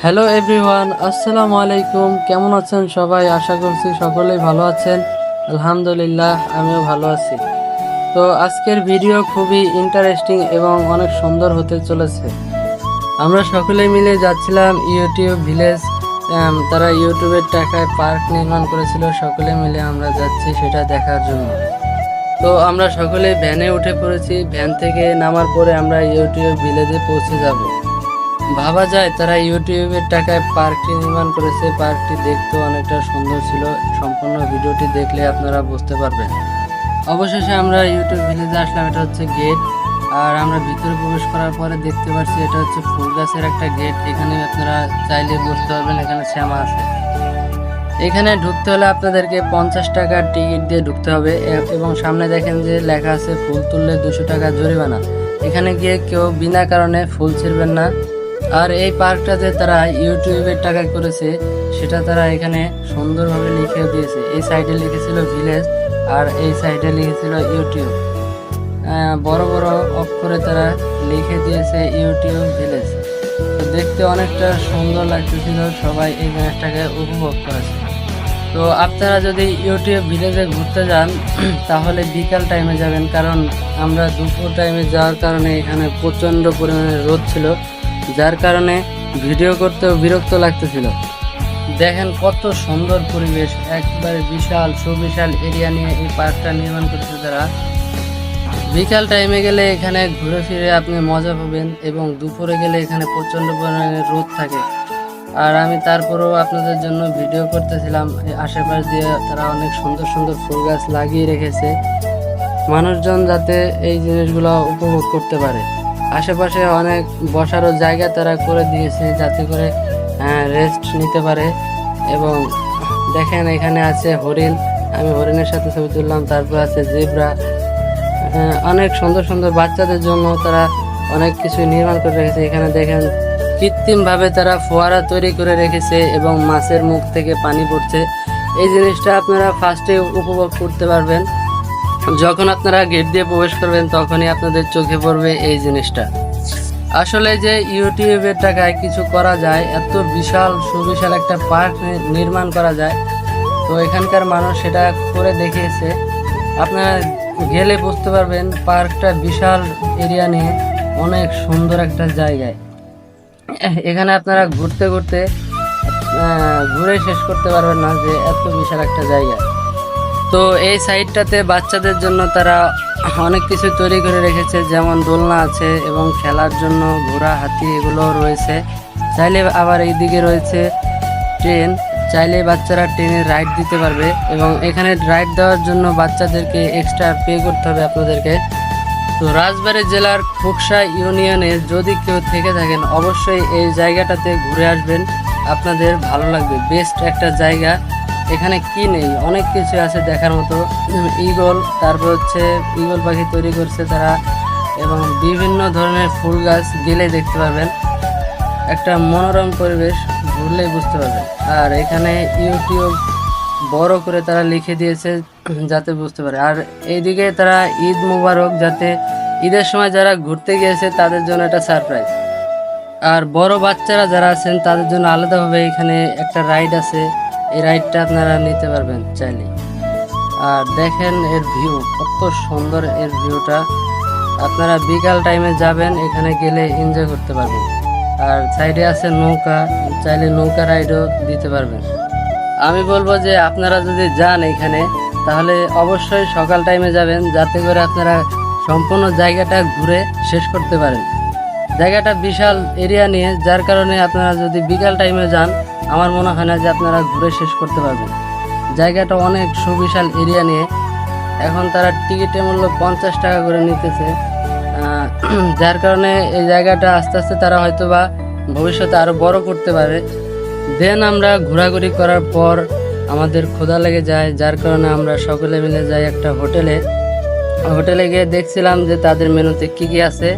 Hello everyone, আসসালামু আলাইকুম। কেমন আছেন সবাই? আশা করছি সকলেই ভালো আছেন। আলহামদুলিল্লাহ, আমিও ভালো আছি। তো আজকের ভিডিও খুবই ইন্টারেস্টিং এবং অনেক সুন্দর হতে চলেছে। আমরা সকলে মিলে যাচ্ছিলাম ইউটিউব ভিলেজ। তারা ইউটিউবের টাকায় পার্ক নির্মাণ করেছিল, সকলে মিলে আমরা যাচ্ছি সেটা দেখার জন্য। তো আমরা সকলে ভ্যানে উঠে পড়েছি। ভ্যান থেকে নামার পরে আমরা ইউটিউব ভিলেজে পৌঁছে যাব। ভাবা যায় তারা ইউটিউবের টাকায় পার্কটি নির্মাণ করেছে। পার্কটি দেখতেও অনেকটা সুন্দর ছিল। সম্পূর্ণ ভিডিওটি দেখলে আপনারা বুঝতে পারবেন। অবশেষে আমরা ইউটিউব ভিলেজে আসলাম। এটা হচ্ছে গেট। আর আমরা ভিতরে প্রবেশ করার পরে দেখতে পাচ্ছি এটা হচ্ছে ফুল গাছের একটা গেট। এখানে আপনারা চাইলে বসতে পারবেন। এখানে শ্যামা আছে। এখানে ঢুকতে হলে আপনাদেরকে 50 টাকার টিকিট দিয়ে ঢুকতে হবে এবং সামনে দেখেন যে লেখা আছে ফুল তুললে 200 টাকা জরিমানা। এখানে গিয়ে কেউ বিনা কারণে ফুল ছিঁড়বেন না। আর এই পার্কটাতে তারা ইউটিউবের টাকা করেছে সেটা তারা এখানে সুন্দরভাবে লিখে দিয়েছে। এই সাইডে লিখেছিল ভিলেজ আর এই সাইডে লিখেছিল ইউটিউব। বড় বড় অক্ষরে তারা লিখে দিয়েছে ইউটিউব ভিলেজ। তো দেখতে অনেকটা সুন্দর লাগতেছিল। সবাই এই জিনিসটাকে উপভোগ করেছে। তো আপনারা যদি ইউটিউব ভিলেজে ঘুরতে যান তাহলে বিকাল টাইমে যাবেন, কারণ আমরা দুপুর টাইমে যাওয়ার কারণে এখানে প্রচণ্ড পরিমাণে রোদ ছিল, যার কারণে ভিডিও করতেও বিরক্ত লাগতেছিল। দেখেন কত সুন্দর পরিবেশ, একবারে বিশাল সুবিশাল এরিয়া নিয়ে এই পার্কটা নির্মাণ করেছে তারা। বিকাল টাইমে গেলে এখানে ঘুরে ফিরে আপনি মজা পাবেন এবং দুপুরে গেলে এখানে প্রচণ্ড পরিমাণে রোদ থাকে। আর আমি তারপরেও আপনাদের জন্য ভিডিও করতেছিলাম। আশেপাশ দিয়ে তারা অনেক সুন্দর সুন্দর ফুল গাছ লাগিয়ে রেখেছে, মানুষজন যাতে এই জিনিসগুলো উপভোগ করতে পারে। আশেপাশে অনেক বসারও জায়গা তারা করে দিয়েছে যাতে করে রেস্ট নিতে পারে। এবং দেখেন এখানে আছে হরিণ, আমি হরিণের সাথে ছবি তুললাম। তারপর আছে জেব্রা। অনেক সুন্দর সুন্দর বাচ্চাদের জন্য তারা অনেক কিছু নির্মাণ করে রেখেছে। এখানে দেখেন কৃত্রিমভাবে তারা ফোয়ারা তৈরি করে রেখেছে এবং মাছের মুখ থেকে পানি পড়ছে। এই জিনিসটা আপনারা ফার্স্টে উপভোগ করতে পারবেন। যখন আপনারা গেট দিয়ে প্রবেশ করবেন তখনই আপনাদের চোখে পড়বে এই জিনিসটা। আসলে যে ইউটিউবের টাকায় কিছু করা যায়, এত বিশাল সুবিশাল একটা পার্ক নির্মাণ করা যায়, তো এখানকার মানুষ সেটা করে দেখিয়েছে। আপনারা গেলে বুঝতে পারবেন পার্কটা বিশাল এরিয়া নিয়ে অনেক সুন্দর একটা জায়গায়। এখানে আপনারা ঘুরতে ঘুরতে ঘুরে শেষ করতে পারবেন না যে এত বিশাল একটা জায়গা। তো এই সাইডটাতে বাচ্চাদের জন্য তারা অনেক কিছু তৈরি করে রেখেছে, যেমন দোলনা আছে এবং খেলার জন্য ঘোড়া, হাতি এগুলো রয়েছে। চাইলে আবার এইদিকে রয়েছে ট্রেন, চাইলে বাচ্চারা ট্রেনে রাইড দিতে পারবে এবং এখানে রাইড দেওয়ার জন্য বাচ্চাদেরকে এক্সট্রা পে করতে হবে আপনাদেরকে। তো রাজবাড়ী জেলার খুকসা ইউনিয়নে যদি কেউ থেকে থাকেন অবশ্যই এই জায়গাটাতে ঘুরে আসবেন, আপনাদের ভালো লাগবে। বেস্ট একটা জায়গা। এখানে কি নেই, অনেক কিছু আছে দেখার মতো। ঈগল, তারপর হচ্ছে ঈগল পাখি তৈরি করছে তারা এবং বিভিন্ন ধরনের ফুল গাছ গেলে দেখতে পাবেন। একটা মনোরম পরিবেশ, ঘুরলেই বুঝতে পারবেন। আর এখানে ইউটিউব বড় করে তারা লিখে দিয়েছে যাতে বুঝতে পারে। আর এইদিকে তারা ঈদ মুবারক, যাতে ঈদের সময় যারা ঘুরতে গিয়েছে তাদের জন্য একটা সারপ্রাইজ। আর বড় বাচ্চারা যারা আছেন তাদের জন্য আলাদাভাবে এখানে একটা রাইড আছে, এই রাইডটা আপনারা নিতে পারবেন চাইলে। আর দেখেন এর ভিউ কত সুন্দর, এর ভিউটা আপনারা বিকাল টাইমে যাবেন, এখানে গেলে এনজয় করতে পারবেন। আর সাইডে আছে নৌকা, চাইলে নৌকা রাইডও দিতে পারবেন। আমি বলবো যে আপনারা যদি যান এখানে তাহলে অবশ্যই সকাল টাইমে যাবেন, যাতে করে আপনারা সম্পূর্ণ জায়গাটা ঘুরে শেষ করতে পারেন। জায়গাটা বিশাল এরিয়া নিয়ে, যার কারণে আপনারা যদি বিকাল টাইমে যান আমার মনে হয় না যে আপনারা ঘুরে শেষ করতে পারবেন। জায়গাটা অনেক সুবিশাল এরিয়া নিয়ে। এখন তারা টিকিটের মূল্য 50 টাকা করে নিতেছে, যার কারণে এই জায়গাটা আস্তে আস্তে তারা হয়তো বা ভবিষ্যতে আরও বড় করতে পারে। দেন আমরা ঘোরাঘুরি করার পর আমাদের ক্ষুধা লেগে যায়, যার কারণে আমরা সকলে মিলে যাই একটা হোটেলে গিয়ে দেখছিলাম যে তাদের মেনুতে কি কি আছে।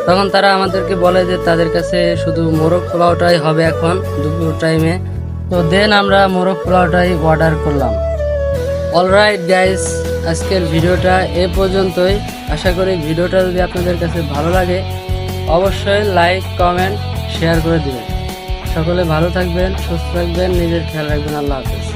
তখন তারা আমাদেরকে বলে যে তাদের কাছে শুধু মোরগ পোলাওটাই হবে এখন দুপুর টাইমে। তো দেন আমরা মোরগ পোলাওটাই অর্ডার করলাম। অলরাইট গাইস, আজকের ভিডিওটা এ পর্যন্তই। আশা করি ভিডিওটা যদি আপনাদের কাছে ভালো লাগে অবশ্যই লাইক, কমেন্ট, শেয়ার করে দিবেন। সকলে ভালো থাকবেন, সুস্থ থাকবেন, নিজের খেয়াল রাখবেন। আল্লাহ হাফেজ।